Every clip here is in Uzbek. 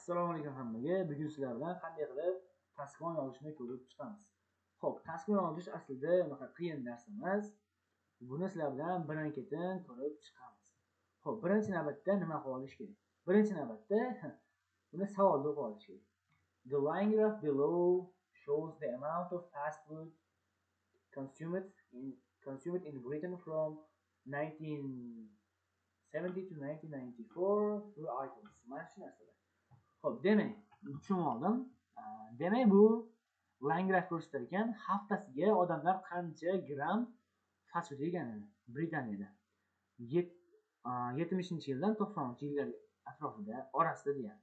Assalomu alaykum hammaga. Bugun sizlar bilan qanday qilib tasvir yozishni ko'rib chiqamiz. Xo'p, tasvir yozish aslida unaqa qiyin narsa emas. Buni sizlar bilan birin-ketin ko'rib chiqamiz. Xo'p, birinchi navbatda nima qilib olish kerak? Birinchi navbatda buni savolda o'qib olish kerak. The line graph below shows the amount of fast food consumed in Britain from 1970 to 1994 through items. Mana shu narsalar. Xo'p, demak, tushunib oldim. Demak, bu line graph ko'rsatar ekan, haftasiga odamlar qancha gram fast food yeganini Britaniyada 70-yildan 90-yillar atrofida orasida degan.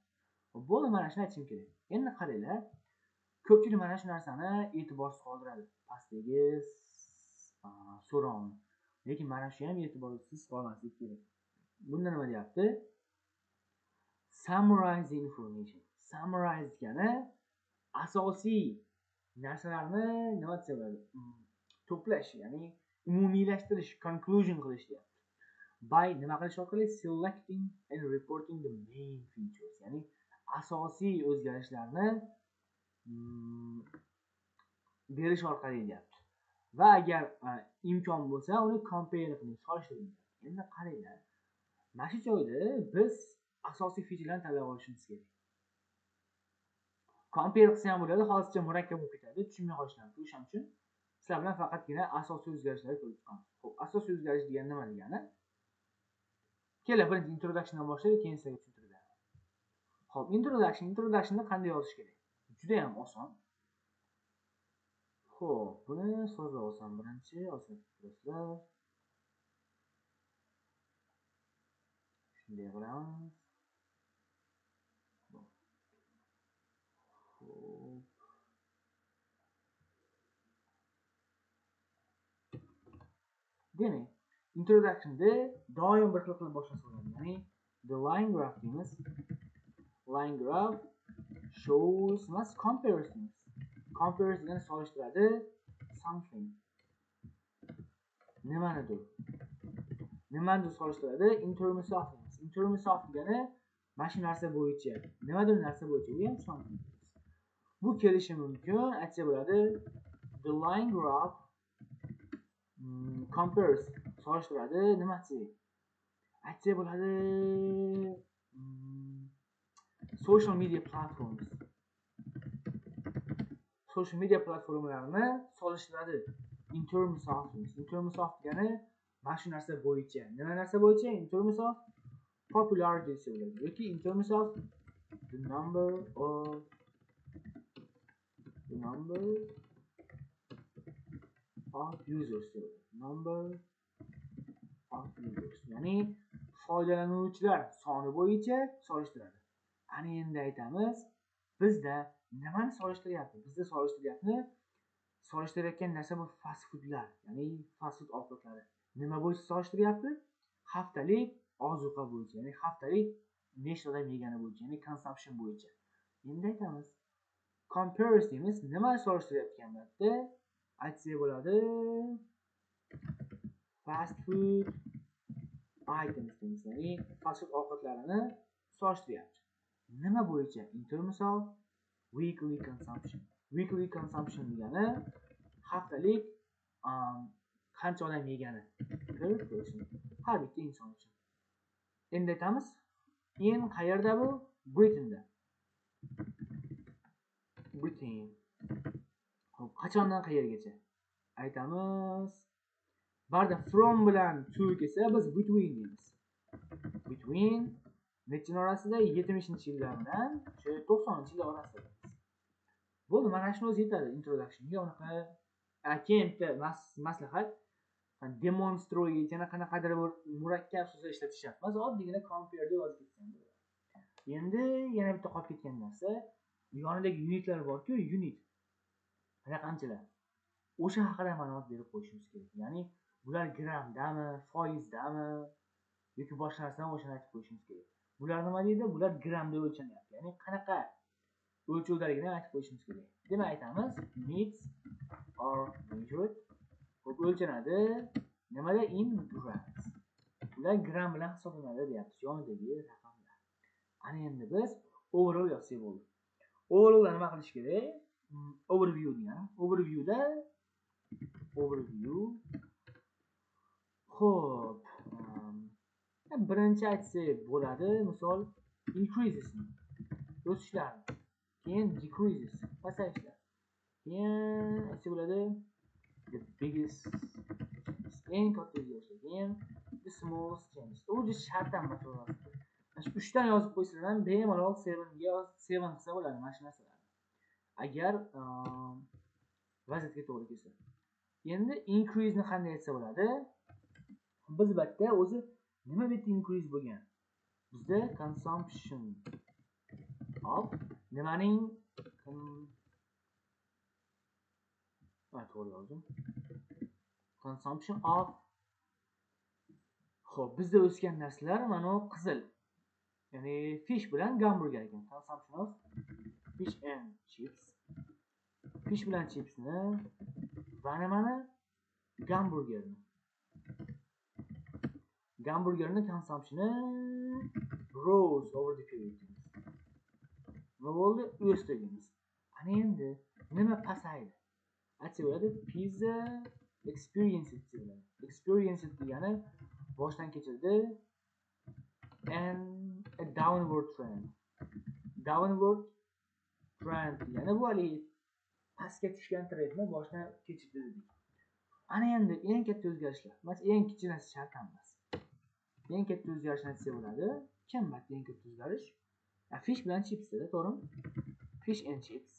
Bo'ldi, mana shuni aytishim kerak. Endi qaranglar, ko'pchilik mana shu narsani e'tiborsiz qoldiradi. Pastdagi so'rovni. Lekin mana shu ham e'tiborsiz qolmaslik kerak. Bunda nima deyapti? Summarize information. Summarize degani asosiy narsalarni nima desa bo'ladi? To'plash, ya'ni umumiylashtirish, conclusion qilish deyapti. By nima qilish orqali? Selecting and reporting the main features. Ya'ni asosiy o'zgarishlarni berish orqali deyapti. Va agar imkon bo'lsa, uni compare qiling, solishtiring. Endi qaranglar. Mana shu joyda biz asosiy featurlarni tanlab olishimiz kerak. Compare qilsa ham bo'ladi, hozircha murakkab bo'lib ketadi, tushunmay qolishlarni. O'shaning uchun sizlar bilan faqatgina asosiy o'zgarishlarni ko'rib chiqamiz. Xo'p, asosiy o'zgarish degani nima degani? Keling, birinchi introductiondan boshlaylik, keyin sizlarga tushuntirib. Xo'p, introductionni qanday yozish kerak? Juda ham oson. Xo'p, buni sozlab olsam birinchi, osilib turasizlar. Shunday qilamiz. Demak, introductionda doim bir xil qilib boshlasa bo'ladi. Ya'ni the line graph deymiz. Line graph shows mas comparisons. Comparison degani solishtiradi something. Nimanidir solishtiradi in terms of. In terms of degani mana shu narsa bo'yicha, nimadir narsa bo'yicha, u ham something. Bu kelishi mumkin, aytsa bo'ladi the line graph compares, solishtiradi nima desa? Aytsa bo'ladi social media platforms. Social media platformlarini solishtiradi in terms of. In terms of degani mana shu narsa bo'yicha. Nima narsa bo'yicha? In terms of popularity desa bo'ladi. Yoki in terms of the number of users. Number of users. Ya'ni foydalanuvchilar soni bo'yicha solishtiradi. Ana endi aytamiz, bizda nimani solishtiryapti? Bizda solishtirayotgan narsa bu fast foodlar, ya'ni fast food ovqatlari. Nima bo'yicha solishtiryapti? Haftalik ozuqa bo'yicha, ya'ni haftalik nechta odam yegani bo'yicha, ya'ni consumption bo'yicha. Endi aytamiz, compare deymiz, nima solishtirayotganda aytsak bo'ladi fast food items deymiz, ya'ni fast food ovqatlarini solishtiryapti. Nima bo'yicha? In terms of weekly consumption. Weekly consumption degani haftalik qancha odam yegani per person, har bitta inson uchun. Endi aytamiz, in qayerda bu? Britainda. Britain. Xo'p, qachondan qayergacha? Aytamiz, barda from bilan to kelsa biz between deymiz. Between necha orasida? 70-yillar bilan 90-yillar orasida. Bo'ldi, mana shuni o'zi yetadi introductionga. Unaqa keyin bitta maslahat, demonstrate yana qanaqadir bir murakkab so'zlar ishlatishyapti. Biz oddiygina compare deb yozib ketsam bo'ladi. Endi yana bitta qolib ketgan narsa, yonidagi unitlar bor-ku, unit. Raqamchilar. O'sha haqida ma'lumot berib qo'yishimiz kerak. Ya'ni bular grammdami, foizdami yoki boshqa narsani o'shani aytib qo'yishimiz kerak. Bular nima deydi? Bular grammda o'lchanyapti. Ya'ni qanaqa o'lchovdaligini aytib qo'yishimiz kerak. Demak aytamiz, units are measured. Ko'p o'lchanadi. Nimada? In grams. Ular gram bilan hisoblanadi deyapmiz, yonidagi raqamlar. Ana endi biz overall yozsak bo'ldi. Overall'da nima qilish kerak? Overview degani. Overview. Xo'p, birinchi aytsak bo'ladi, misol increases o'sishlarni, keyin decreases pasayishlar, keyin aytsak bo'ladi the biggest eng katta o'zgarishlar, keyin the smallest change. Bu juda shart emas to'g'risi. Shu 3 dan yozib qo'ysalar ham bemalol 7 ga 7 qilsa bo'ladi mana shu narsalarni. Agar vaziyatga to'g'ri kelsa. Endi increase ni qanday aytsa bo'ladi? Biz bitta o'zi nima deb increase bo'lgan? Bizda consumption of nimaning to'g'ri yozdim. Consumption of. Xo'p, bizda o'sgan narsalar mana qizil. Ya'ni fish bilan hamburger ekan. Consumption of fish and chips. Fish bilan chipsni va nimani? Hamburgerni. Hamburgerni consumptioni rose over the period. Nima bo'ldi? O'sdi deymiz. Ana endi nima pasaydi? Aytsa bo'ladi pizza experience degani. Experience degani boshdan kechirdi and a downward trend. Downward trend degani bu hali pastga tushgan trendni boshdan kechirdi dedik. Ana endi eng katta o'zgarishlar. Mas eng kichkinasi shart emas. Eng katta o'zgarishni aytsa bo'ladi. Kim bitta eng katta o'zgarish? Fish bilan chips dedi, to'g'rimi? Fish and chips.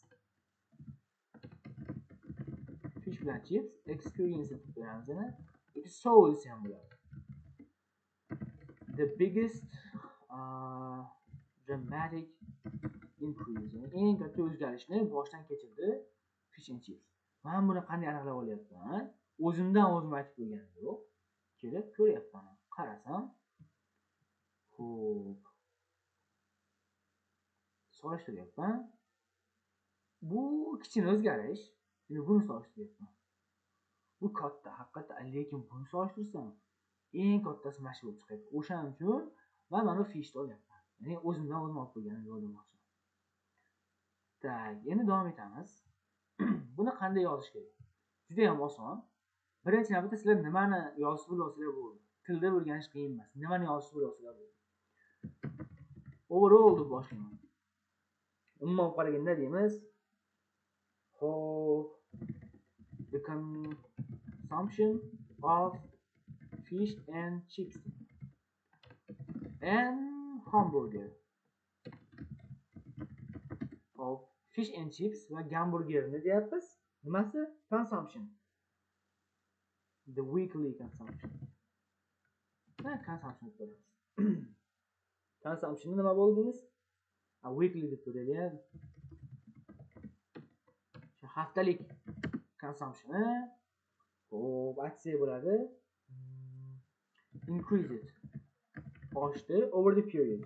Fish bilan chips experience deb qo'yamiz yana. It is so ham bo'ladi. The biggest dramatic increase. Eng katta o'zgarishni boshdan kechirdi fish and chips. Men buni qanday aniqlab olyapman? O'zimdan o'zim aytib qo'yganim yo'q. Kelib ko'ryapman. Qarasam, xo'p. Solishtiryapman. Bu kichkina o'zgarish. Endi buni solishtiryapman. Bu katta, haqiqatan, lekin buni solishtirsam eng kattasi mana shu bo'lib chiqadi. O'shaning uchun men mana fishni olyapman. Ya'ni o'zimdan o'zim olib qo'yganim yo'q demoqchi. Tak, endi davom etamiz. Buni qanday yozish kerak? Juda ham oson. Birinchi navbatda sizlar nimani yozib bo'lsanglar bo'ldi. Tilda o'rganish qiyin emas. Nimani yozib bo'lsanglar bo'ldi. Overall deb boshlayman. Umuman qaraganda deymiz. Xo'p, the consumption of fish and chips and hamburger. Of fish and chips va hamburgerni deyapmiz. Nimasi? Consumption. The weekly consumption. Consumption ko'ramiz. Consumption nima bo'ldingiz? Weekly deb ko'raylik. Shu haftalik consumptionni xo'p, aytsak bo'ladi. Increased. Oshdi over the period.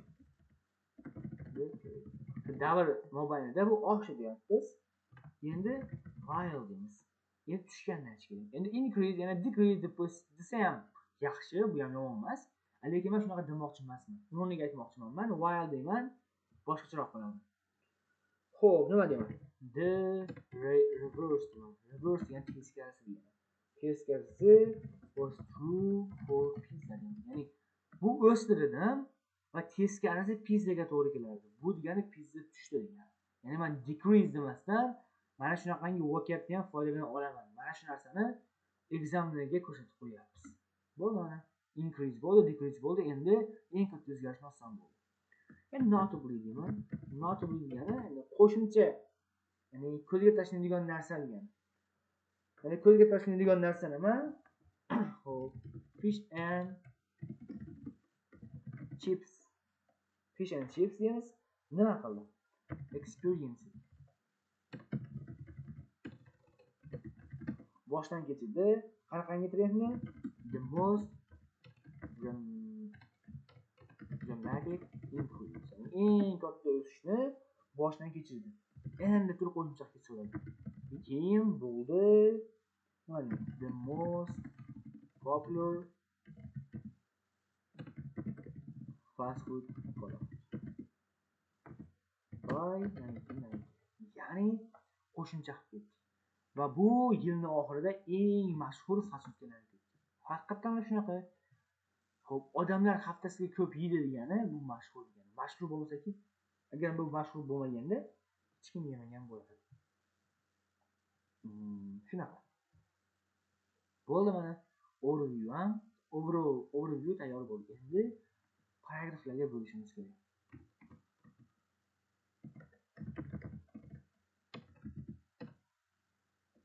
Davr mobaynida bu oshdi deyapmiz. Endi while deymiz. Endi tushgandan aytish kerak. Endi increase yana decrease deb desa ham yaxshi, bu ham yomon emas. Lekin men shunaqa demoqchi emasman. Noniga aytmoqchiman. Men while deyman, boshqacharoq qilaman. Xo'p, nima deyman? The reverse deyman. Reverse yani teskarisi deyman. Teskarisi was true for pizza deyman. Ya'ni bu o'stirdim va teskarisi pizzaga to'g'ri keladi. Bu degani pizza tushdi degani. Ya'ni men decrease demasdan mana shunaqangi vocabni ham foydalana olaman. Mana shu narsani examlarga ko'rsatib qo'yapmiz. Bo'ldi mana. Increase bo'ldi, decrease bo'ldi. Endi eng katta o'zgarishni olsam bo'ldi. Endi notably deyman. Notably degani endi qo'shimcha, ya'ni ko'zga tashlanadigan narsa degani. Ya'ni ko'zga tashlanadigan narsa nima? Xo'p, fish and chips. Fish and chips deymiz. Nima qildi? Experience. Boshdan kechirdi. Qanaqangi trendni? The most dramatic increase. Eng katta o'sishni boshdan kechirdi. Endi turib qo'shimcha qilib so'radi. Keyin bo'ldi. The most popular fast food product. Ya'ni qo'shimcha qilib ketdik. Va bu yilning oxirida eng mashhur fasutkalar ketdi. Haqiqatan shunaqa. Xo'p, odamlar haftasiga ko'p yeydi degani bu mashhur degani. Mashhur bo'lsa-ki, agar bu mashhur bo'lmaganda hech kim yemagan bo'ladi. Shunaqa. Bo'ldi mana overview ham, overview tayyor bo'ldi. Endi paragraflarga bo'lishimiz kerak.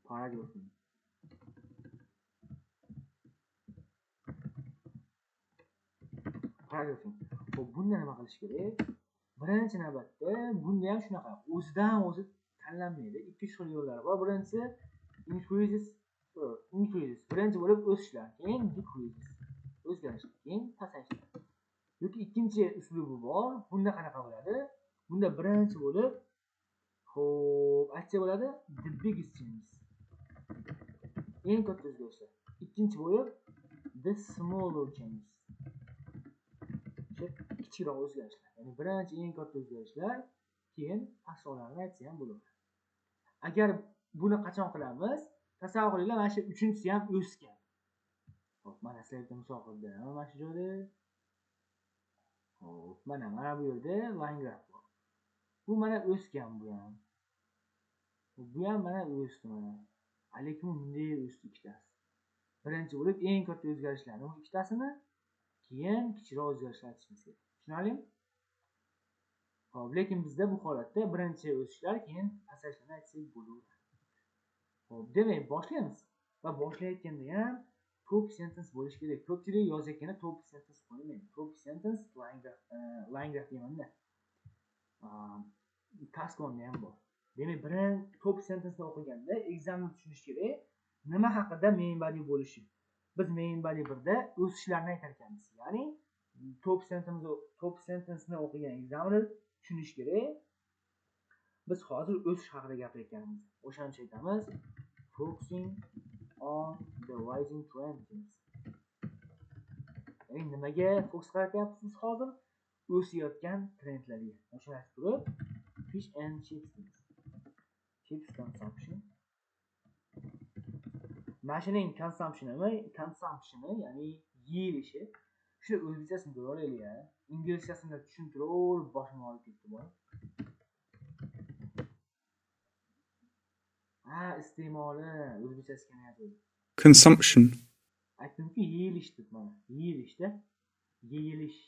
Paragrafing. Xo'p, bunda nima qilish kerak? Birinchi navbatda bunda ham shunaqa. O'zidan o'zi tanlanmaydi. Ikki xil yo'llari bor. Birinchisi increases. Birinchi bo'lib o'sishlar, keyin decreases. O'zgarishlar, keyin pasayishlar. Yoki ikkinchi uslubi bor. Bunda qanaqa bo'ladi? Bunda birinchi bo'lib xo'p, aytsa bo'ladi the biggest changes. Eng katta o'zgarishlar. Ikkinchi bo'lib the smaller changes. Kichikroq o'zgarishlar. Ya'ni birinchi eng katta o'zgarishlar, keyin pastroqlarni aytsa ham bo'ladi. Agar buni qachon qilamiz? Tasavvur qilinglar, mana shu uchinchisi ham o'sgan. Xo'p, mana slaydda misol qildim. Mana shu joyda. Xo'p, mana bu yerda line graph bor. Bu mana o'sgan bu ham. Bu ham mana o'sdi mana. Lekin bunday o'sdi ikkitasi. Birinchi bo'lib eng katta o'zgarishlarni bu ikkitasini, keyin kichikroq o'zgarishlar aytishimiz kerak. Tushunarlimi? Xo'p, lekin bizda bu holatda birinchi o'sishlar, keyin pasayishlarni aytsak bo'laveradi. Xo'p, demak, boshlaymiz. Va boshlayotganda ham topic sentence bo'lishi kerak. Ko'pchilik yozayotganda topic sentence qo'ymaydi. Topic sentence line graph demanda. Task 1da ham bor. Demak, birinchi topic sentence'ni o'qiganda examni tushunish kerak. Nima haqida main body bo'lishi? Biz main body 1da o'sishlarni aytar ekanmiz. Ya'ni topic sentence'ni o'qigan examiner tushunish kerak. Biz hozir o'sish haqida gapirayotganmiz. O'shani aytamiz. Focusing on the rising trends. Ya'ni nimaga fokus qilyapsiz hozir? O'sayotgan trendlarga. O'shani aytib turib, fish and chips. Chips consumption. Mashining consumptioni, ya'ni yeyilishi. Shu o'zbekchasini ko'ra olaylik. Inglizchasini tushuntirib, boshim og'rib ketdi bu. Iste'moli o'zbekchasi kelyapti. Consumption. Aytdimki, yeyilish deb mana. Yeyilishda yeyilish.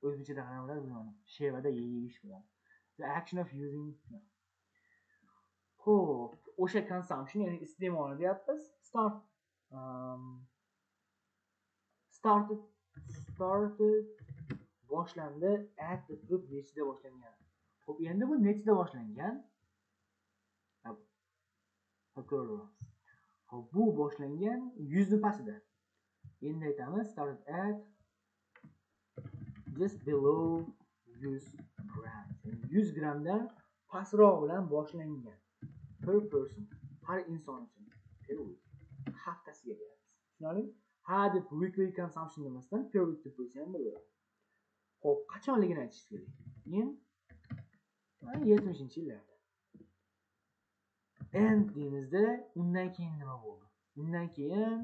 O'zbekchada qanaqa bo'ladi bilmadim. Shevada yeyilish bo'ladi. The action of using. Xo'p, o'sha consumption, ya'ni iste'molni deyapmiz. Started boshlandi, at turib nechida boshlangan. Xo'p, endi bu nechida boshlangan? Xo'p, bu boshlangan 100 ni pastida. Endi aytamiz, started at just below 100 grams. 100 gramdan pastroq bilan boshlangan. Per person, har inson uchun. Per week. Haftasiga deyapmiz. Tushunarlimi? Had weekly consumption demasdan per week deb qo'ysa ham bo'ladi. Xo'p, qachonligini aytish kerak. Men 70-yillarda. And deymizda, undan keyin nima bo'ldi? Undan keyin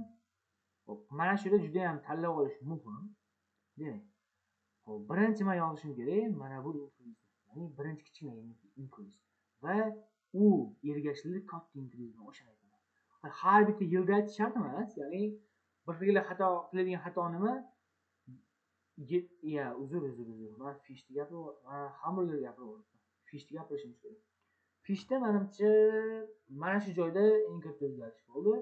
xo'p, mana shu yerda juda ham tanlab olish mumkin. Demak, xo'p, birinchi nima yozishim kerak? Mana bu increase. Ya'ni birinchi kichkina increase. Va u ergashishlik katta increase o'shani aytaman. Har bitta yilda aytish shart emas. Ya'ni bir xil xato qiladigan xato nima? Uzr. Men fish degan hamburger gapiryapman. Fish degan gapirishimiz kerak. Fishda menimcha mana shu joyda eng katta o'zgarish bo'ldi.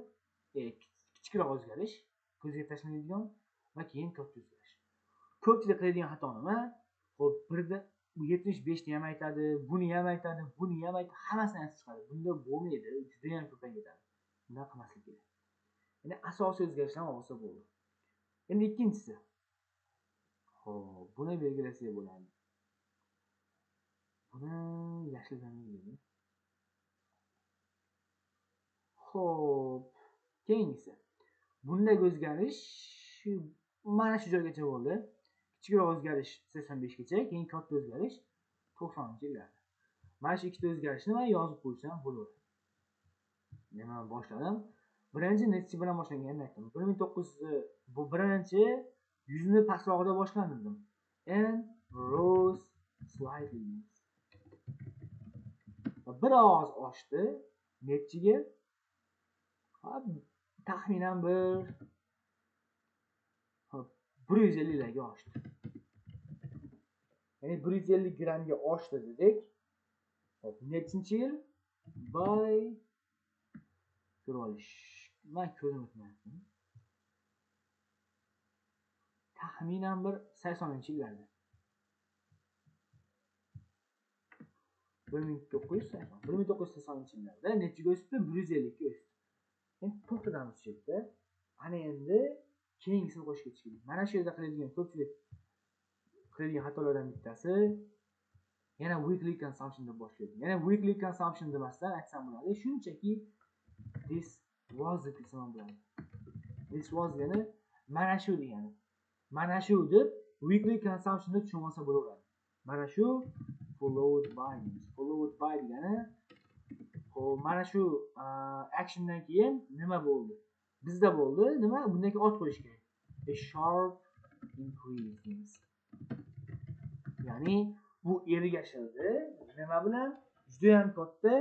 Kichikroq o'zgarish, ko'zga tashlanadigan va keyin katta o'zgarish. Ko'pchilik qiladigan xato nima? Xo'p, birda 75 ni ham aytadi, buni ham aytadi, hammasini aytib chiqadi. Bunda bo'lmaydi, juda ham ko'payib ketadi. Bunday qilmaslik kerak. Ya'ni asosiy o'zgarishlarni olsa bo'ldi. Endi ikkinchisi. Xo'p, buni belgilasak bo'ladi. Buni yashildan belgilaymiz. Xo'p, keyingisi. Bunday o'zgarish mana shu joygacha bo'ldi. Kichikroq o'zgarish 85 gacha, keyin katta o'zgarish 90-yillarda. Mana shu ikkita o'zgarishni men yozib qo'ysam bo'laveradi. Nima boshladim? Birinchi nechi bilan boshlanganini aytdim. 1900 bu birinchi 100 ni pastrog'ida boshlandim. And rose slightly. Biroz oshdi. Nechiga? Taxminan bir 150 larga oshdi. Ya'ni 150 grammga oshdi dedik. Hop, nechinchi yil? By ko'rib olish. Men ko'zim o'tmayapti. Taxminan bir 80-yillarda. 1980-yillarda nechiga o'sdi? 150 ga o'sdi. Endi to'xtadamiz shu yerda. Ana endi keyingisini qo'shib ketish kerak. Mana shu yerda qiladigan ko'pchilik qiladigan xatolardan bittasi yana weekly consumption deb boshlaydi. Yana weekly consumption demasdan aytsam bo'ladi. Shunchaki this was deb desam bo'ladi. This was degani mana shu degani. Mana shu deb weekly consumption deb tushunmasa bo'laveradi. Mana shu followed by degani xo'p, mana shu actiondan keyin nima bo'ldi? Bizda bo'ldi, nima? Bundan keyin ot qo'yish kerak. A sharp increase. Ya'ni bu ergashildi. Nima bilan? Juda ham katta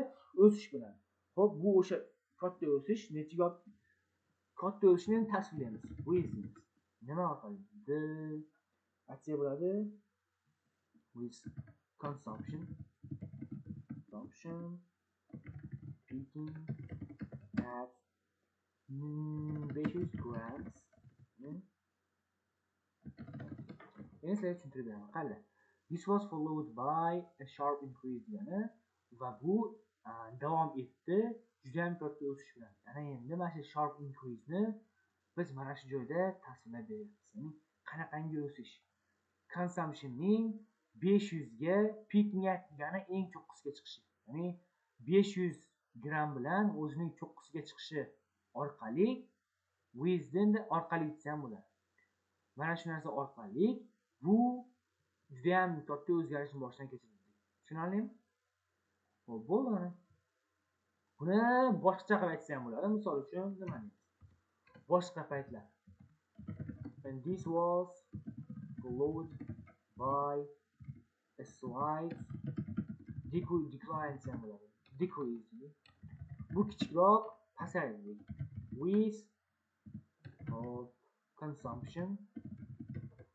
o'sish bilan. Xo'p, bu o'sha katta o'sish nechiga katta o'sishni tasvirlaymiz. Bu izimiz. Nima orqali? The aksiya bo'ladi. With consumption peaking at 500 grams. Endi sizlarga tushuntirib beraman. Qani. This was followed by a sharp increase degani va bu davom etdi juda ham katta o'sish bilan. Ana endi mana shu sharp increase ni biz mana shu joyda tasvirlab beryapmiz. Ya'ni qanaqangi o'sish? Consumptionning 500 ga peaking at degani eng cho'qqisiga chiqishi. Ya'ni 500 gram bilan o'zining cho'qqisiga chiqishi orqali with orqali desa ham bo'ladi. Mana shu narsa orqali bu juda ham katta o'zgarishni boshdan kechirdi. Tushunarlimi? Xo'p, bo'ldi. Buni boshqacha qilib aytsa ham bo'ladi. Misol uchun nima deymiz? Boshqa paytlar. And this was followed by a slight decline desa ham bo'ladi. Decrease. Bu kichikroq pasaydi. With consumption.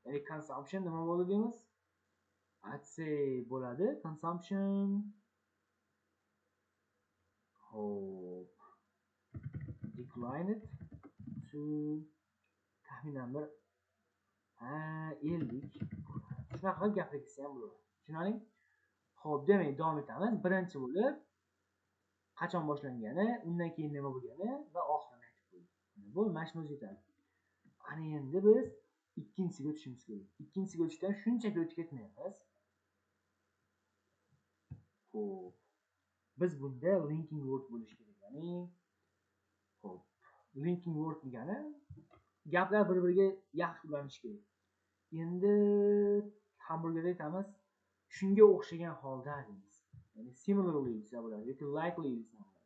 Ya'ni consumption nima bo'ladi deymiz? Atse bo'ladi. Consumption. Hop. Declined to taxminan bir 50. Shunaqa gapirsa ham bo'ladi. Tushunarli? Xo'p, demak, davom etamiz. Birinchi bo'lib qachon boshlangani, undan keyin nima bo'lgani va oxirini aytib qo'ydik. Bu mashina o'zi yetadi. Ana endi biz ikkinchisiga o'tishimiz kerak. Ikkinchisiga o'tishdan shunchaki o'tib ketmaymiz. Xo'p. Biz bunda linking word bo'lishi kerak. Ya'ni xo'p, linking word degani gaplar bir-biriga yaxshi ulanishi kerak. Endi hamburgerda aytamiz, shunga o'xshagan holda deymiz. Ya'ni similarly desa bo'ladi yoki likely desa bo'ladi.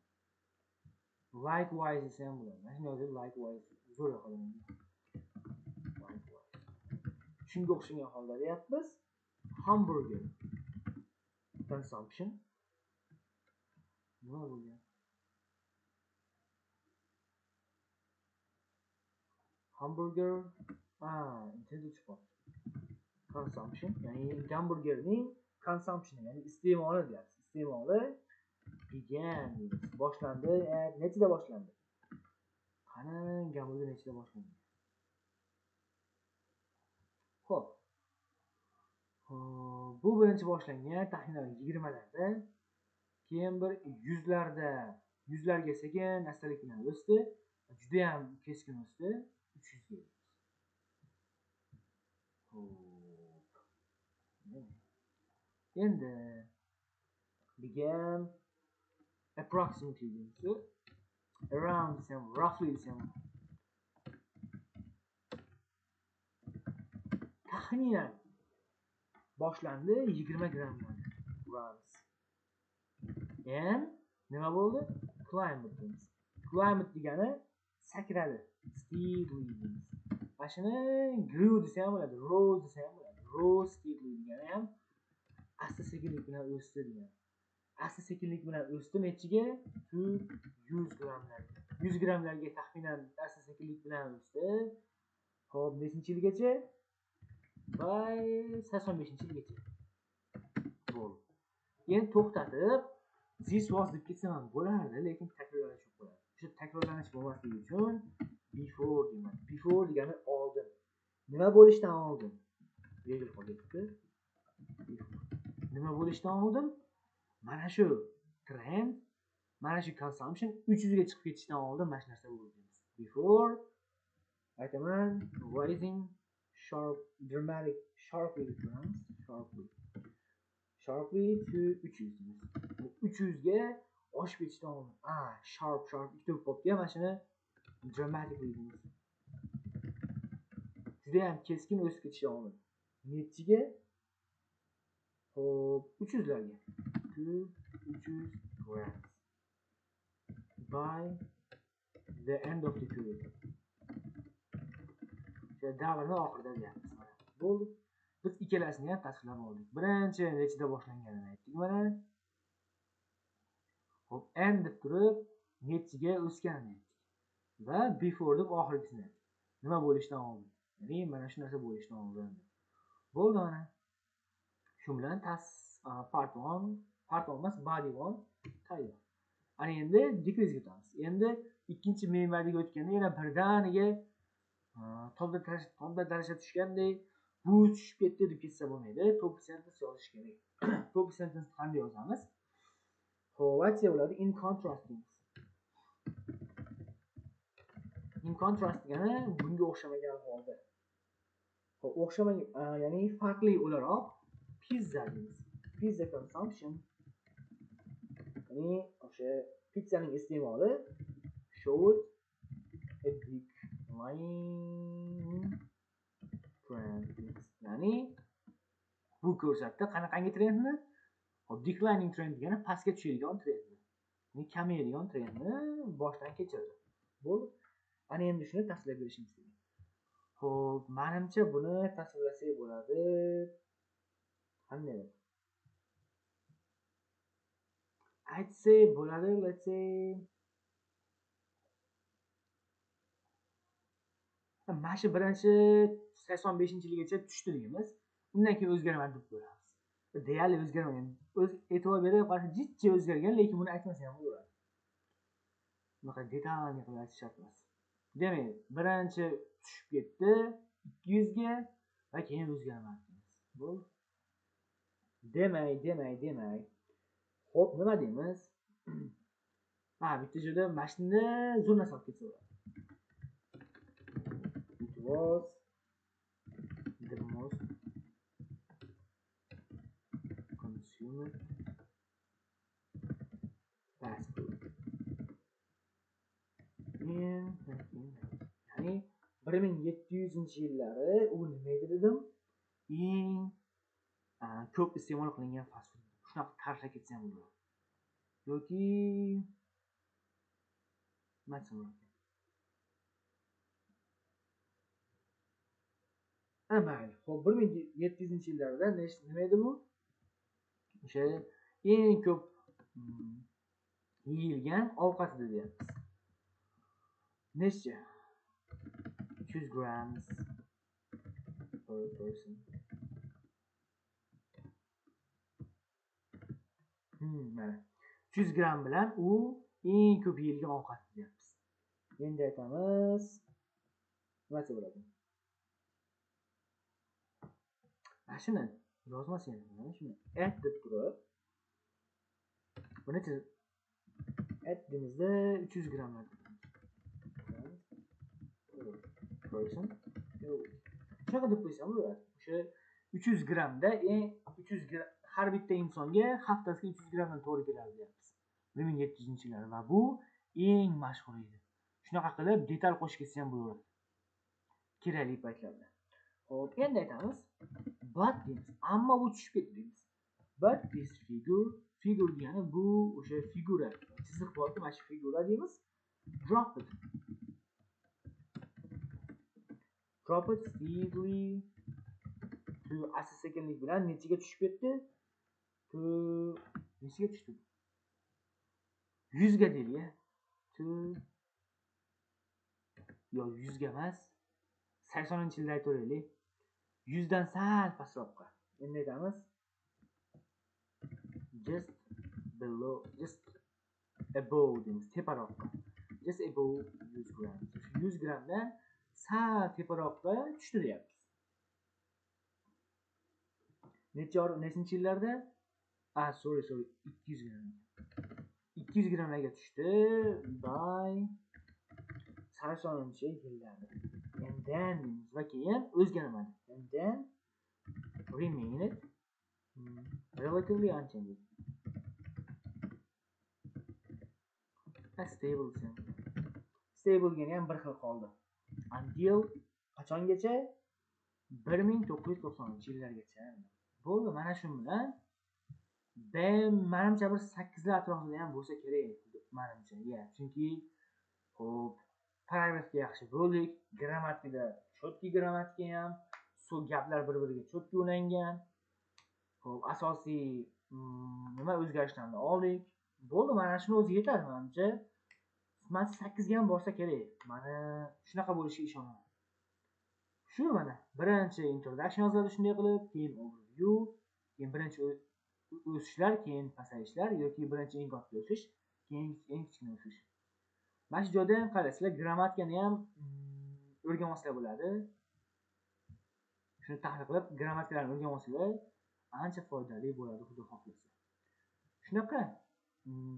Likewise desa ham bo'ladi. Mana shunday deb likewise zo'r qolaman. Shunga o'xshagan holda deyapmiz. Hamburger consumption nima bo'lgan? Hamburger intended spot consumption, ya'ni hamburgerning consumption, ya'ni iste'moli deyapmiz. Iste'moli began, boshlandi. Nechida boshlandi? Qani hamburger nechida boshlandi? Xo'p. Bu birinchi boshlangan taxminan 20 larda, keyin bir 100 larda, 100 larga sekin astalik bilan o'sdi. Juda ham keskin o'sdi. 300 ga. Xo'p. Endi began approximately so around some roughly some taxminan boshlandi 20 grammdan. Grams. and nima bo'ldi? Climate deymiz. Climate degani sakradi. Steadily deymiz. Mana shuni grew desa ham bo'ladi, rose desa ham bo'ladi. Rose steadily degani ham asta sekinlik bilan o'sdi degani. Asta sekinlik bilan o'sdi nechiga? 100 grammlarga. 100 grammlarga taxminan asta sekinlik bilan o'sdi. Xo'p, nechinchi yilgacha? By 85-yilgacha. Bo'ldi. Endi to'xtatib, this was deb ketsam ham bo'lardi, lekin takrorlanish bo'ladi. O'sha takrorlanish bo'lmasligi uchun before deyman. Before degani oldin. Nima bo'lishdan oldin? Virgul qo'yibdi. Nima bo'lishdan oldin? Mana shu trend, mana shu consumption 300 ga chiqib ketishdan oldin mana shu narsa bo'ldi. Before aytaman rising sharply to 300 deymiz. 300 ga oshib ketishdan oldin. Sharp ikkita bo'lib mana shuni dramatically deymiz. Juda ham keskin o'sib ketishdan oldin. Nechiga? Xo'p, 300 larga. 300 grams by the end of the period. Davrni oxirida deyapmiz. Bo'ldi. Biz ikkalasini ham tasvirlab oldik. Birinchi nechida boshlanganini aytdik mana. Xo'p, end deb turib nechiga o'sganini aytdik. Va before deb oxirgisini aytdik. Nima bo'lishdan oldin? Ya'ni mana shu narsa bo'lishdan oldin. Bo'ldi mana. Shu bilan part 1 emas, body 1 tayyor. Ana endi decrease o'tamiz. Endi ikkinchi main bodyga o'tganda yana birdaniga tobda daraja tushganday bu tushib ketdi deb ketsa bo'lmaydi. To'g'ri sentence yozish kerak. To'g'ri sentence qanday yozamiz? Xo'p, aytsa bo'ladi in contrast deymiz. In contrast degani bunga o'xshamagan holda. Xo'p, o'xshamagan, ya'ni farqli o'laroq pizza deymiz. Pizza consumption, ya'ni o'sha pizzaning iste'moli showed a declining trend. Ya'ni bu ko'rsatdi qanaqangi trendni? Hop, declining trend degani pastga tushadigan trendni. Ya'ni kamayadigan trendni boshdan kechirdi. Bo'ldi. Ana endi shuni tasvirlab berishimiz kerak. Xo'p, menimcha buni tasvirlasak bo'ladi. Qanday? Aytsak bo'ladi, let's say. Mana shu birinchi 85-yilgacha tushdi deymiz. Undan keyin o'zgarmadi deb ko'ramiz. Deyarli o'zgarmagan. O'z e'tibor berib qarasa jichcha o'zgargan, lekin buni aytmasa ham bo'ladi. Bunaqa detalni qilib aytish shart emas. Demak, birinchi tushib ketdi 200 ga va keyin o'zgarmadi deymiz. Bo'ldi. Demak. Xo'p, nima deymiz? Bitta joyda mashinani zo'rna solib ketsa bo'ladi. It was the most consumed fast food in 1990. Ya'ni 1700-yillari u nima edi dedim? Eng ko'p iste'mol qilingan fast food. Shunaqa ta'riflab ketsa ham bo'ladi. Yoki maksimum. Mayli. Xo'p, 1700-yillarda nima edi bu? O'sha eng ko'p yeyilgan ovqat edi deyapmiz. Necha? 300 grams per person. Mana 300 gram bilan u eng ko'p yeyilgan ovqat deyapmiz. Endi aytamiz. Nima bo'ladi? Mana shuni yozmasak ham, mana shuni at deb turib. Buni at demizda 300 gramlar. Person. Shunaqa deb qo'ysam bo'ladi. O'sha 300 gramda 300 gram har bitta insonga haftasiga 300 gramdan to'g'ri keladi deyapmiz. 1700-yillar va bu eng mashhur edi. Shunaqa qilib detal qo'shib ketsa ham bo'laveradi. Kerakli paytlarda. Xo'p, endi aytamiz. But deymiz. Ammo bu tushib ketdi deymiz. But this figure degani bu o'sha figura. Chiziq borku, mana shu figura deymiz. Drop it steadily to asta sekinlik bilan nechiga tushib ketdi? To nechiga tushdi? 100 ga deylik-ya. To yo 100 ga emas. 80-yilda aytaveraylik. 100 dan sal pastroqqa. Endi aytamiz. Just above deymiz, teparoqqa. Just above 100 gram. 100 gramdan sal teparoqqa tushdi deyapmiz. Nechinchi yillarda? Sorry, 200 gram. 200 gramlarga tushdi by 80-yillarda. And then va keyin o'zgarmadi. And then remained relatively unchanged. Stable gani ham bir xil qoldi. Until qachongacha? 1990-yillargacha. Bo'ldi, mana shu bilan menimcha bir 8 lar atrofida ham bo'lsa kerak, menimcha. Chunki xo'p, paragrafga yaxshi bo'ldik, grammatikada chotki grammatika ham, gaplar bir-biriga chotki ulangan. Xo'p, asosiy nima o'zgarishlarni oldik. Bo'ldi, mana shuni o'zi yetadi menimcha. Mana 8 ga ham borsa kerak. Mana shunaqa bo'lishiga ishonaman. Shu mana birinchi introduction yozadi shunday qilib, keyin overview, keyin birinchi o'sishlar, keyin pasayishlar yoki birinchi eng katta o'sish, keyin eng kichkina o'sish. Mana shu joyda ham qarasizlar, grammatikani ham o'rganmaslar bo'ladi. Shuni tahlil qilib, grammatikalarni o'rganmaslar ancha foydali bo'ladi, xudo xohlasa. Shunaqa,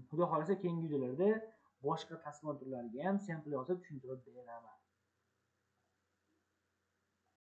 xudo xohlasa keyingi videolarda boshqa tasvir turlariga ham sample yozib tushuntirib beraman.